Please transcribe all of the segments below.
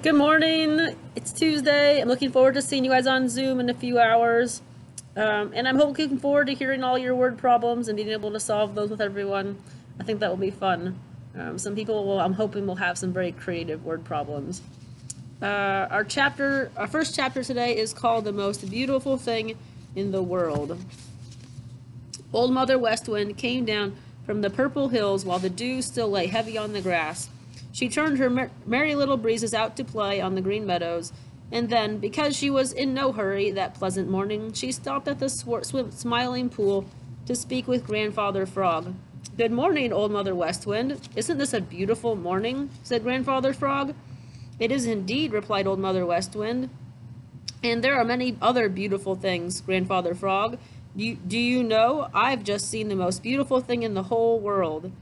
Good morning. It's Tuesday. I'm looking forward to seeing you guys on Zoom in a few hours. And I'm looking forward to hearing all your word problems and being able to solve those with everyone. I think that will be fun. Some people I'm hoping will have some very creative word problems. Our first chapter today is called The Most Beautiful Thing in the World. Old Mother West Wind came down from the purple hills while the dew still lay heavy on the grass. She turned her merry little breezes out to play on the green meadows, and then, because she was in no hurry that pleasant morning, she stopped at the smiling pool to speak with Grandfather Frog. "Good morning, Old Mother West Wind. Isn't this a beautiful morning?" said Grandfather Frog. "It is indeed," replied Old Mother West Wind. "And there are many other beautiful things, Grandfather Frog. Do you know, I've just seen the most beautiful thing in the whole world."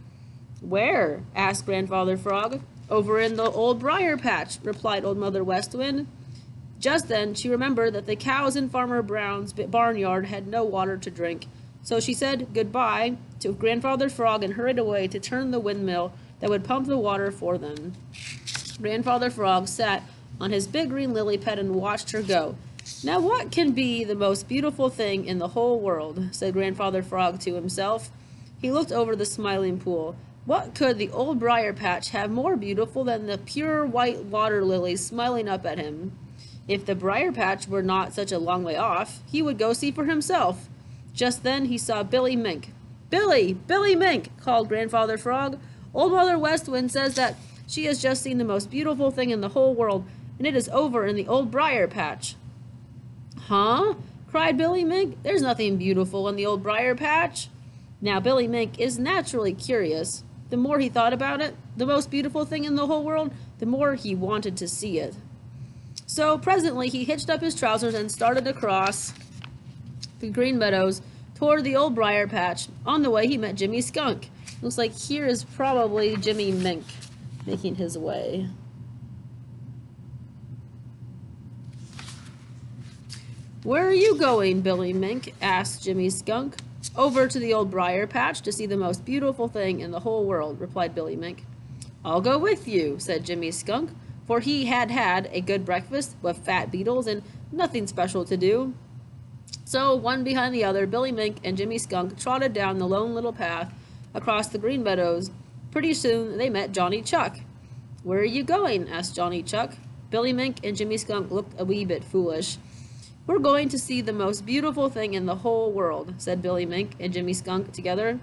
"Where?" asked Grandfather Frog. "Over in the old briar patch," replied Old Mother West Wind. Just then she remembered that the cows in Farmer Brown's barnyard had no water to drink, so she said goodbye to Grandfather Frog and hurried away to turn the windmill that would pump the water for them. Grandfather Frog sat on his big green lily pad and watched her go. "Now what can be the most beautiful thing in the whole world?" said Grandfather Frog to himself. He looked over the Smiling Pool. What could the old briar patch have more beautiful than the pure white water lilies smiling up at him? If the briar patch were not such a long way off, he would go see for himself. Just then he saw Billy Mink. "Billy! Billy Mink!" called Grandfather Frog. "Old Mother West Wind says that she has just seen the most beautiful thing in the whole world, and it is over in the old briar patch." "Huh?" cried Billy Mink. "There's nothing beautiful in the old briar patch." Now Billy Mink is naturally curious. The more he thought about it, the most beautiful thing in the whole world, the more he wanted to see it. So presently he hitched up his trousers and started across the green meadows toward the old briar patch. On the way he met Jimmy Skunk. Looks like here is probably Jimmy Mink making his way. "Where are you going, Billy Mink?" asked Jimmy Skunk. "Over to the old briar patch to see the most beautiful thing in the whole world," replied Billy Mink. "I'll go with you," said Jimmy Skunk, for he had had a good breakfast with fat beetles and nothing special to do. So, one behind the other, Billy Mink and Jimmy Skunk trotted down the lone little path across the green meadows. Pretty soon they met Johnny Chuck. "Where are you going?" asked Johnny Chuck. Billy Mink and Jimmy Skunk looked a wee bit foolish. "We're going to see the most beautiful thing in the whole world," said Billy Mink and Jimmy Skunk together.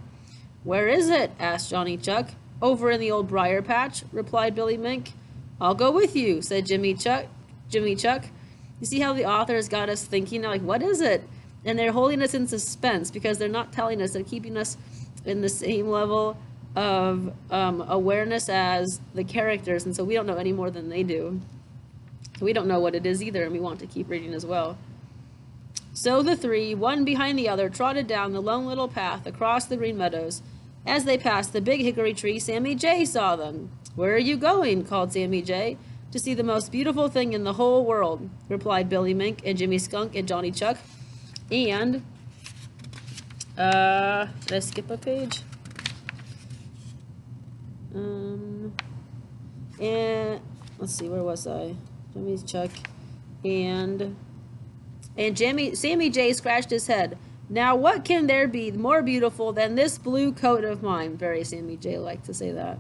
"Where is it?" asked Johnny Chuck. "Over in the old briar patch," replied Billy Mink. "I'll go with you," said Jimmy Chuck. You see how the author has got us thinking, like, what is it? And they're holding us in suspense because they're not telling us. They're keeping us in the same level of awareness as the characters, and so we don't know any more than they do. So we don't know what it is either, and we want to keep reading as well. So the three, one behind the other, trotted down the lone little path across the green meadows. As they passed the big hickory tree, Sammy Jay saw them. "Where are you going?" called Sammy Jay. "To see the most beautiful thing in the whole world," replied Billy Mink and Jimmy Skunk and Johnny Chuck. And, did I skip a page? And, let's see, where was I? Jimmy Chuck and Sammy Jay scratched his head. "Now what can there be more beautiful than this blue coat of mine?" Very Sammy Jay liked to say that,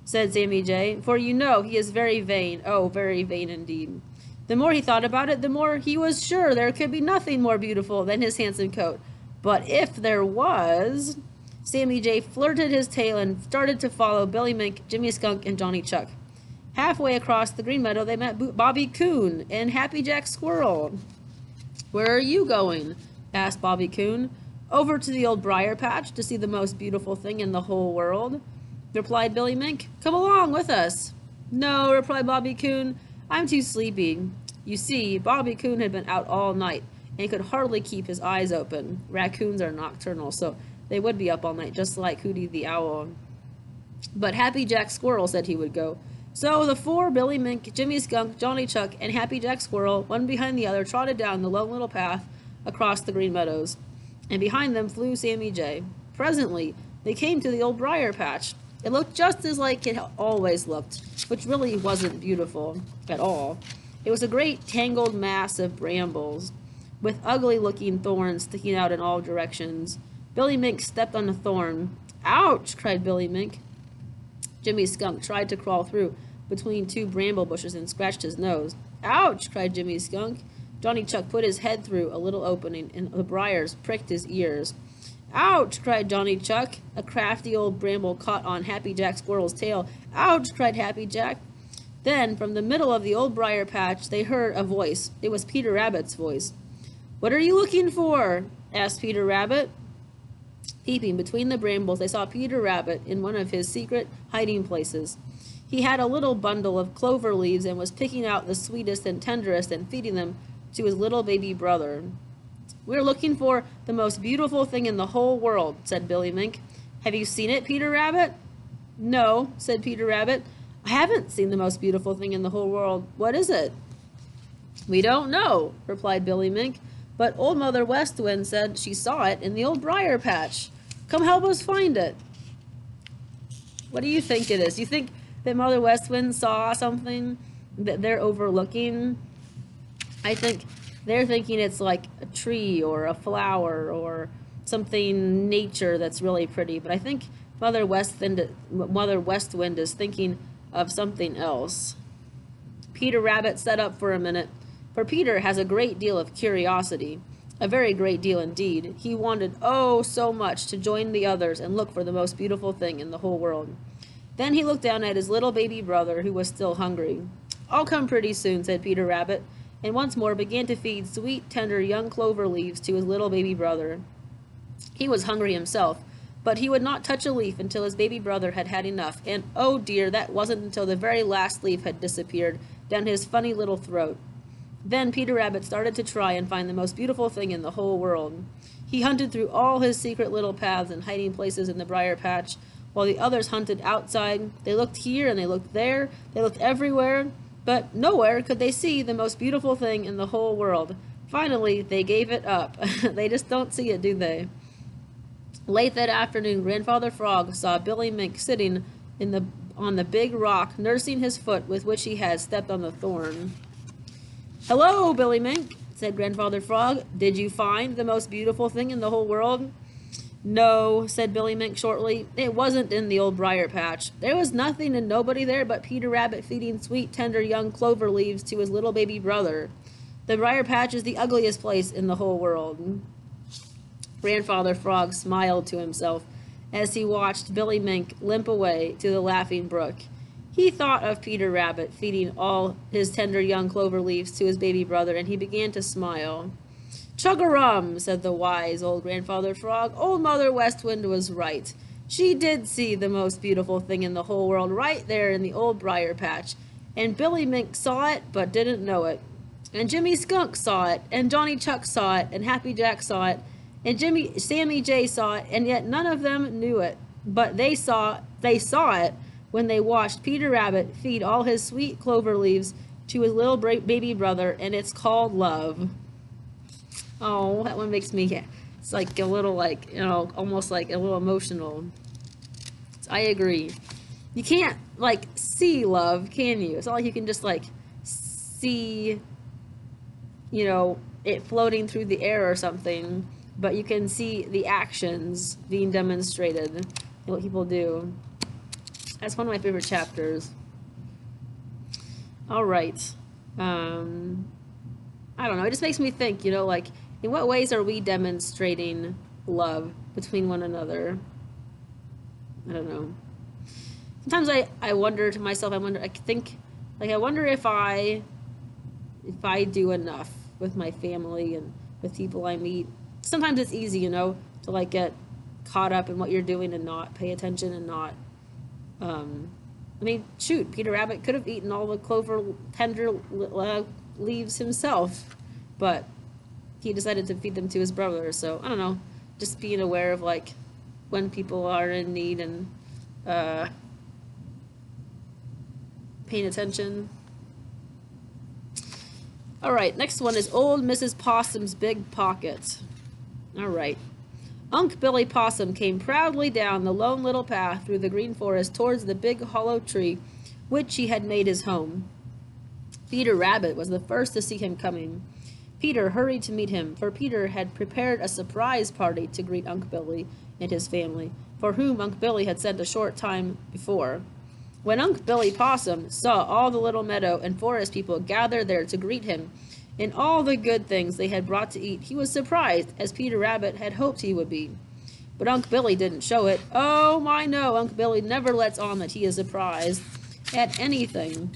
said Sammy Jay, "for you know he is very vain, oh, very vain indeed." The more he thought about it, the more he was sure there could be nothing more beautiful than his handsome coat. But if there was... Sammy Jay flirted his tail and started to follow Billy Mink, Jimmy Skunk, and Johnny Chuck. Halfway across the green meadow, they met Bobby Coon and Happy Jack Squirrel. "Where are you going?" asked Bobby Coon. "Over to the old briar patch to see the most beautiful thing in the whole world," replied Billy Mink. "Come along with us." "No," replied Bobby Coon. "I'm too sleepy." You see, Bobby Coon had been out all night and could hardly keep his eyes open. Raccoons are nocturnal, so they would be up all night, just like Hooty the Owl. But Happy Jack Squirrel said he would go. So the four, Billy Mink, Jimmy Skunk, Johnny Chuck, and Happy Jack Squirrel, one behind the other, trotted down the lone little path across the green meadows. And behind them flew Sammy Jay. Presently, they came to the old briar patch. It looked just as like it always looked. which really wasn't beautiful at all. It was a great tangled mass of brambles, with ugly-looking thorns sticking out in all directions. Billy Mink stepped on a thorn. "Ouch!" cried Billy Mink. Jimmy Skunk tried to crawl through between two bramble bushes and scratched his nose. "Ouch!" cried Jimmy Skunk. Johnny Chuck put his head through a little opening, and the briars pricked his ears. "Ouch!" cried Johnny Chuck. A crafty old bramble caught on Happy Jack Squirrel's tail. "Ouch!" cried Happy Jack. Then, from the middle of the old briar patch, they heard a voice. It was Peter Rabbit's voice. "What are you looking for?" asked Peter Rabbit. Peeping between the brambles, they saw Peter Rabbit in one of his secret hiding places. He had a little bundle of clover leaves and was picking out the sweetest and tenderest and feeding them to his little baby brother. "We're looking for the most beautiful thing in the whole world," said Billy Mink. "Have you seen it, Peter Rabbit?" "No," said Peter Rabbit. "I haven't seen the most beautiful thing in the whole world. What is it?" "We don't know," replied Billy Mink, "but Old Mother West Wind said she saw it in the old briar patch. Come help us find it." What do you think it is? Do you think that Mother West Wind saw something that they're overlooking? I think they're thinking it's like a tree or a flower or something nature that's really pretty. But I think Mother West Wind is thinking of something else. Peter Rabbit sat up for a minute, for Peter has a great deal of curiosity, a very great deal indeed. He wanted, oh, so much to join the others and look for the most beautiful thing in the whole world. Then he looked down at his little baby brother, who was still hungry. "I'll come pretty soon," said Peter Rabbit, and once more began to feed sweet, tender young clover leaves to his little baby brother. He was hungry himself, but he would not touch a leaf until his baby brother had had enough, and oh dear, that wasn't until the very last leaf had disappeared down his funny little throat. Then Peter Rabbit started to try and find the most beautiful thing in the whole world. He hunted through all his secret little paths and hiding places in the briar patch, while the others hunted outside. They looked here and they looked there, they looked everywhere, but nowhere could they see the most beautiful thing in the whole world. Finally, they gave it up. They just don't see it, do they? Late that afternoon, Grandfather Frog saw Billy Mink sitting on the big rock, nursing his foot with which he had stepped on the thorn. "Hello, Billy Mink," said Grandfather Frog. "Did you find the most beautiful thing in the whole world?" "No," said Billy Mink shortly. "It wasn't in the old briar patch. There was nothing and nobody there but Peter Rabbit feeding sweet, tender young clover leaves to his little baby brother. The briar patch is the ugliest place in the whole world." Grandfather Frog smiled to himself as he watched Billy Mink limp away to the Laughing Brook. He thought of Peter Rabbit feeding all his tender young clover leaves to his baby brother, and he began to smile. "Chug-a-rum," said the wise old Grandfather Frog. "Old Mother West Wind was right. She did see the most beautiful thing in the whole world right there in the old briar patch, and Billy Mink saw it but didn't know it. And Jimmy Skunk saw it, and Johnny Chuck saw it, and Happy Jack saw it, and Sammy Jay saw it, and yet none of them knew it. But they saw it when they watched Peter Rabbit feed all his sweet clover leaves to his little baby brother, and it's called love." Oh, that one makes me, it's like a little almost like a little emotional. I agree. You can't see love, can you? It's not like you can just see, it floating through the air or something, but you can see the actions being demonstrated and what people do. That's one of my favorite chapters. All right. I don't know. It just makes me think, in what ways are we demonstrating love between one another? I don't know. Sometimes I wonder to myself, I wonder if I do enough with my family and with people I meet. Sometimes it's easy, to get caught up in what you're doing and not pay attention and not, shoot, Peter Rabbit could have eaten all the clover tender leaves himself, but he decided to feed them to his brother. So, I don't know, just being aware of, when people are in need and paying attention. All right, next one is Old Mrs. Possum's Big Pocket. All right. Unc' Billy Possum came proudly down the Lone Little Path through the Green Forest towards the big hollow tree which he had made his home. Peter Rabbit was the first to see him coming. Peter hurried to meet him, for Peter had prepared a surprise party to greet Unc' Billy and his family, for whom Unc' Billy had sent a short time before. When Unc' Billy Possum saw all the little meadow and forest people gathered there to greet him and all the good things they had brought to eat, he was surprised, as Peter Rabbit had hoped he would be. But Unc' Billy didn't show it. Oh, my no, Unc' Billy never lets on that he is surprised at anything.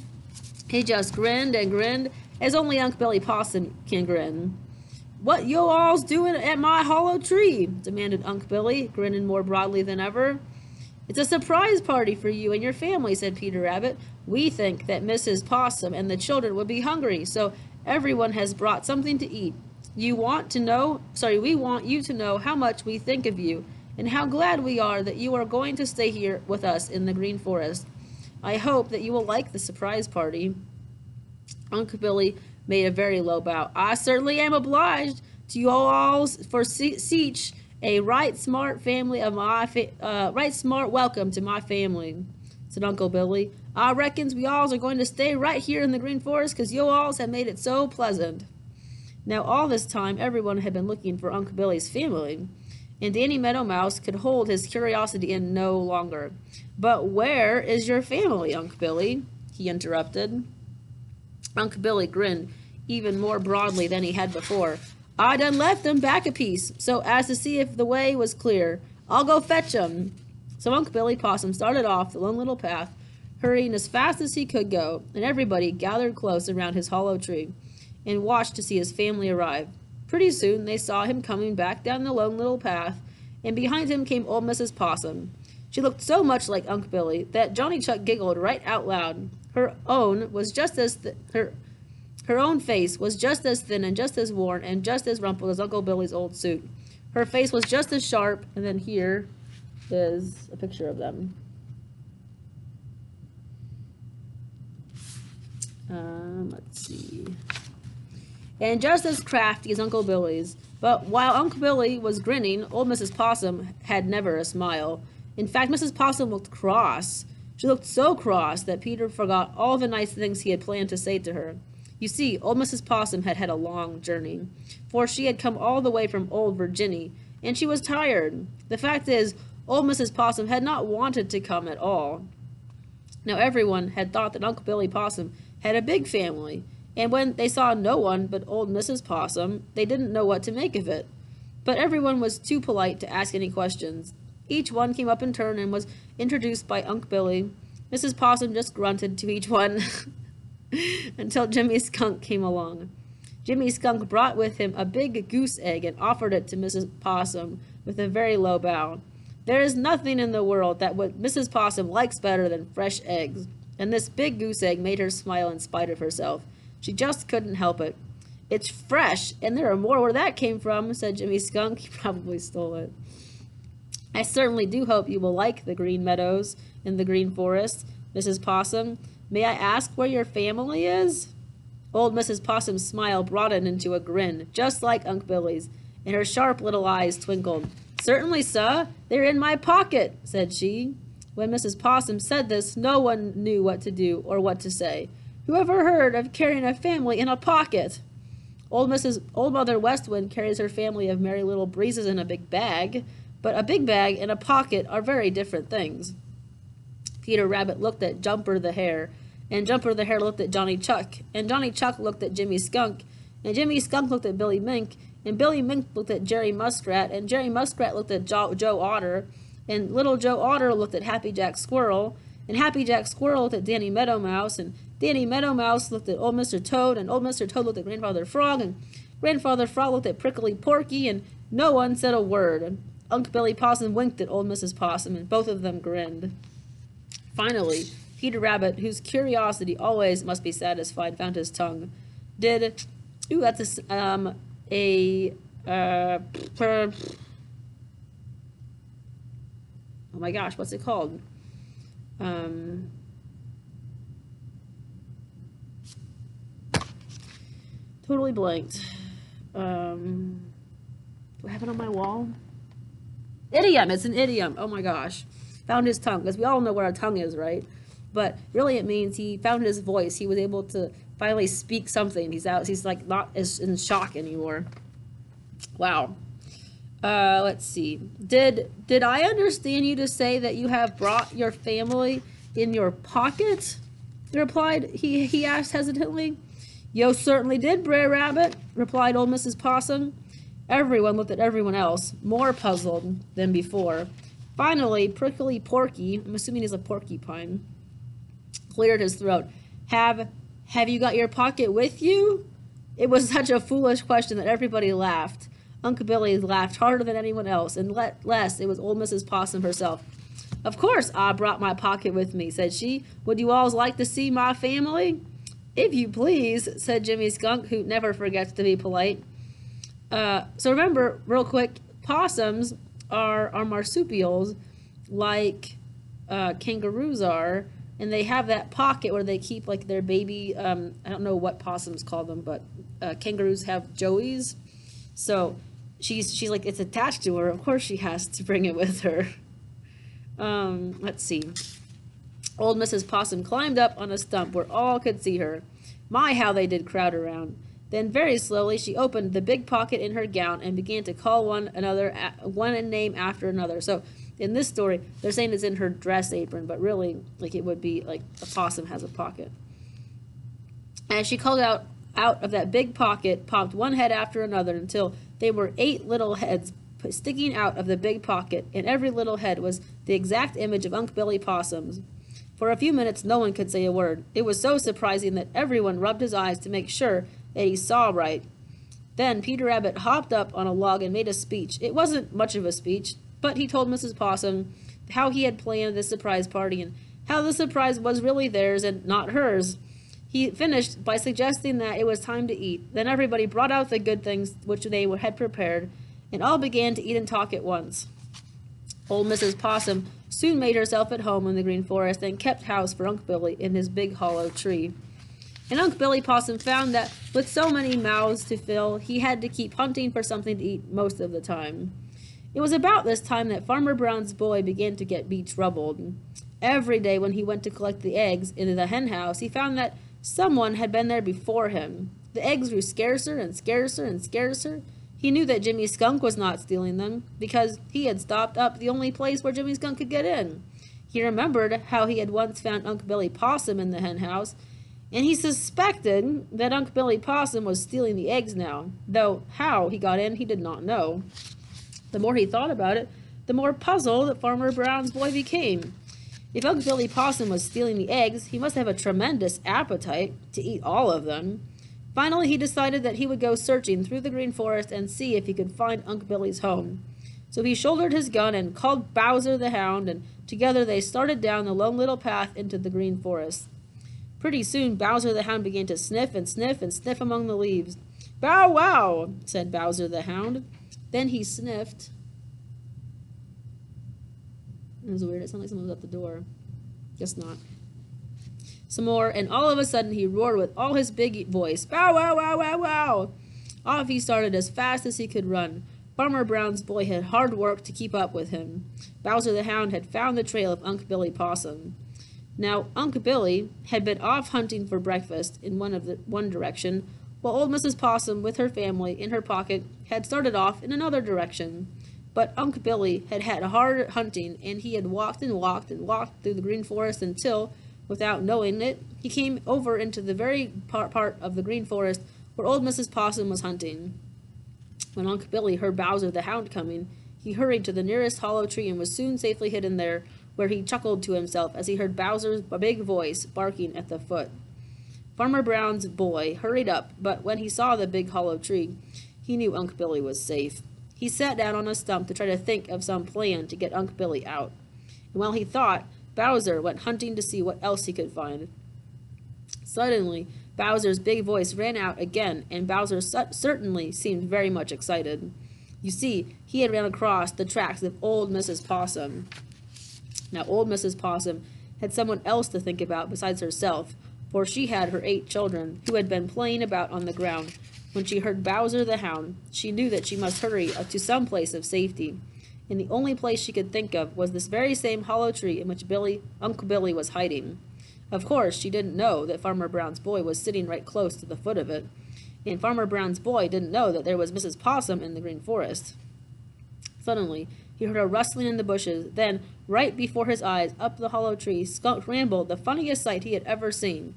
He just grinned and grinned, as only Unc' Billy Possum can grin. "What yo all's doing at my hollow tree?" demanded Unc' Billy, grinning more broadly than ever. "It's a surprise party for you and your family," said Peter Rabbit. "We think that Mrs. Possum and the children would be hungry, so everyone has brought something to eat. We want you to know how much we think of you and how glad we are that you are going to stay here with us in the Green Forest. I hope that you will like the surprise party." Unc' Billy made a very low bow. "I certainly am obliged to you all for such a right smart welcome to my family," said Uncle Billy. "I reckons we alls are going to stay right here in the Green Forest, 'cause you alls have made it so pleasant." Now all this time everyone had been looking for Unc' Billy's family, and Danny Meadow Mouse could hold his curiosity in no longer. "But where is your family, Unc' Billy?" he interrupted. Unc' Billy grinned even more broadly than he had before. "I done left them back a piece, so as to see if the way was clear. I'll go fetch 'em." So Unc' Billy Possum started off the Lone Little Path, hurrying as fast as he could go, and everybody gathered close around his hollow tree and watched to see his family arrive. Pretty soon they saw him coming back down the Lone Little Path, and behind him came old Mrs. Possum. She looked so much like Unc' Billy that Johnny Chuck giggled right out loud. Her own face was just as thin and just as worn and just as rumpled as Uncle Billy's old suit. Her face was just as sharp, and then here is a picture of them. Let's see. And just as crafty as Uncle Billy's. But while Uncle Billy was grinning, old Mrs. Possum had never a smile. In fact, Mrs. Possum looked cross. She looked so cross that Peter forgot all the nice things he had planned to say to her. You see, old Mrs. Possum had had a long journey, for she had come all the way from old Virginia, and she was tired. The fact is, old Mrs. Possum had not wanted to come at all. Now everyone had thought that Uncle Billy Possum had a big family, and when they saw no one but old Mrs. Possum, they didn't know what to make of it. But everyone was too polite to ask any questions. Each one came up in turn and was introduced by Unc' Billy. Mrs. Possum just grunted to each one until Jimmy Skunk came along. Jimmy Skunk brought with him a big goose egg and offered it to Mrs. Possum with a very low bow. There is nothing in the world that what Mrs. Possum likes better than fresh eggs, and this big goose egg made her smile in spite of herself. She just couldn't help it. "It's fresh, and there are more where that came from," said Jimmy Skunk. He probably stole it. "I certainly do hope you will like the Green Meadows and the Green Forest, Mrs. Possum. May I ask where your family is?" Old Mrs. Possum's smile broadened into a grin, just like Unc' Billy's, and her sharp little eyes twinkled. "Certainly, sir. They're in my pocket," said she. When Mrs. Possum said this, no one knew what to do or what to say. Who ever heard of carrying a family in a pocket? Old Mother West Wind carries her family of merry little breezes in a big bag, but a big bag and a pocket are very different things. Peter Rabbit looked at Jumper the Hare, and Jumper the Hare looked at Johnny Chuck, and Johnny Chuck looked at Jimmy Skunk, and Jimmy Skunk looked at Billy Mink, and Billy Mink looked at Jerry Muskrat, and Jerry Muskrat looked at Joe Otter, and little Joe Otter looked at Happy Jack Squirrel, and Happy Jack Squirrel looked at Danny Meadow Mouse, and Danny Meadow Mouse looked at old Mr. Toad, and old Mr. Toad looked at Grandfather Frog, and Grandfather Frog looked at Prickly Porky, and no one said a word. Unc' Billy Possum winked at old Mrs. Possum, and both of them grinned. Finally, Peter Rabbit, whose curiosity always must be satisfied, found his tongue. Oh my gosh, what's it called? Totally blanked. Do I have it on my wall? Idiom. It's an idiom. Oh my gosh. Found his tongue, because we all know where our tongue is, right? but really it means he found his voice. He was able to finally speak something. He's like not as in shock anymore. Wow. Let's see. Did I understand you to say that you have brought your family in your pocket? Replied he asked hesitantly. Yo certainly did, Brer Rabbit, replied old Mrs. Possum. Everyone looked at everyone else, more puzzled than before. Finally, Prickly Porky, I'm assuming he's a porcupine, cleared his throat. Have you got your pocket with you? It was such a foolish question that everybody laughed. Uncle Billy laughed harder than anyone else, and less it was old Mrs. Possum herself. Of course I brought my pocket with me, said she. Would you alls like to see my family? If you please, said Jimmy Skunk, who never forgets to be polite. So remember, real quick, possums are marsupials like kangaroos are, and they have that pocket where they keep like their baby, I don't know what possums call them, but kangaroos have joeys. So she's like, it's attached to her. Of course she has to bring it with her. Let's see. Old Mrs. Possum climbed up on a stump where all could see her. My, how they did crowd around. Then very slowly she opened the big pocket in her gown and began to call one name after another. So in this story, they're saying it's in her dress apron, but really, like, it would be like a possum has a pocket. As she called out of that big pocket, popped one head after another until they were 8 little heads sticking out of the big pocket, and every little head was the exact image of Unc' Billy Possum's. For a few minutes no one could say a word. It was so surprising that everyone rubbed his eyes to make sure that he saw right. Then Peter Rabbit hopped up on a log and made a speech. It wasn't much of a speech, but he told Mrs. Possum how he had planned this surprise party and how the surprise was really theirs and not hers. He finished by suggesting that it was time to eat. Then everybody brought out the good things which they had prepared, and all began to eat and talk at once. Old Mrs. Possum soon made herself at home in the Green Forest and kept house for Unc' Billy in his big hollow tree. And Unc' Billy Possum found that with so many mouths to fill, he had to keep hunting for something to eat most of the time. It was about this time that Farmer Brown's boy began to be troubled. Every day when he went to collect the eggs in the hen house, he found that someone had been there before him. The eggs grew scarcer and scarcer and scarcer. He knew that Jimmy Skunk was not stealing them, because he had stopped up the only place where Jimmy Skunk could get in. He remembered how he had once found Unc' Billy Possum in the hen house, and he suspected that Unc' Billy Possum was stealing the eggs now, though how he got in he did not know. The more he thought about it, the more puzzled Farmer Brown's boy became. If Unc' Billy Possum was stealing the eggs, he must have a tremendous appetite to eat all of them. Finally, he decided that he would go searching through the Green Forest and see if he could find Unc' Billy's home. So he shouldered his gun and called Bowser the Hound, and together they started down the lone little path into the Green Forest. Pretty soon, Bowser the Hound began to sniff and sniff and sniff among the leaves. "Bow wow," said Bowser the Hound. Then he sniffed. It was weird. It sounded like someone was at the door. Guess not. Some more, and all of a sudden he roared with all his big voice. "Bow wow wow wow wow!" Off he started as fast as he could run. Farmer Brown's boy had hard work to keep up with him. Bowser the Hound had found the trail of Unc' Billy Possum. Now, Unc' Billy had been off hunting for breakfast in one direction, while old Mrs. Possum, with her family in her pocket, had started off in another direction. But Unc' Billy had had hard hunting, and he had walked and walked and walked through the Green Forest until, without knowing it, he came over into the very part of the Green Forest where old Mrs. Possum was hunting. When Unc' Billy heard Bowser the Hound coming, he hurried to the nearest hollow tree and was soon safely hidden there, where he chuckled to himself as he heard Bowser's big voice barking at the foot. Farmer Brown's boy hurried up, but when he saw the big hollow tree, he knew Unc' Billy was safe. He sat down on a stump to try to think of some plan to get Unc' Billy out. And while he thought, Bowser went hunting to see what else he could find. Suddenly, Bowser's big voice ran out again, and Bowser certainly seemed very much excited. You see, he had ran across the tracks of old Mrs. Possum. Now, old Mrs. Possum had someone else to think about besides herself, for she had her 8 children, who had been playing about on the ground. When she heard Bowser the Hound, she knew that she must hurry to some place of safety, and the only place she could think of was this very same hollow tree in which Unc' Billy was hiding. Of course, she didn't know that Farmer Brown's boy was sitting right close to the foot of it, and Farmer Brown's boy didn't know that there was Mrs. Possum in the Green Forest. Suddenly, he heard a rustling in the bushes. Then, right before his eyes, up the hollow tree, Skunk rambled, the funniest sight he had ever seen.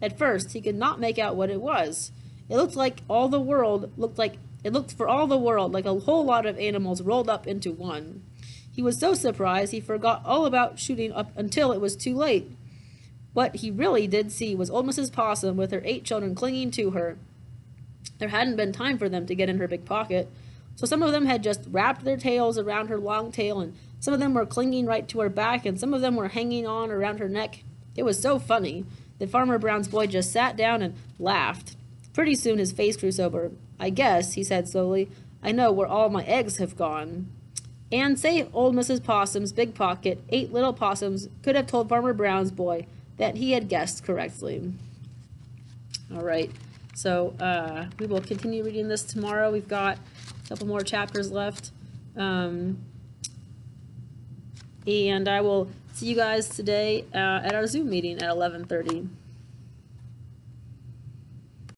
At first, he could not make out what it was. It looked for all the world like a whole lot of animals rolled up into one. He was so surprised he forgot all about shooting up until it was too late. What he really did see was old Mrs. Possum with her 8 children clinging to her. There hadn't been time for them to get in her big pocket, so some of them had just wrapped their tails around her long tail, and some of them were clinging right to her back, and some of them were hanging on around her neck. It was so funny that Farmer Brown's boy just sat down and laughed. Pretty soon his face grew sober. "I guess," he said slowly, "I know where all my eggs have gone." And say old Mrs. Possum's big pocket, 8 little possums could have told Farmer Brown's boy that he had guessed correctly. All right, so we will continue reading this tomorrow. We've got a couple more chapters left. And I will see you guys today at our Zoom meeting at 11:30.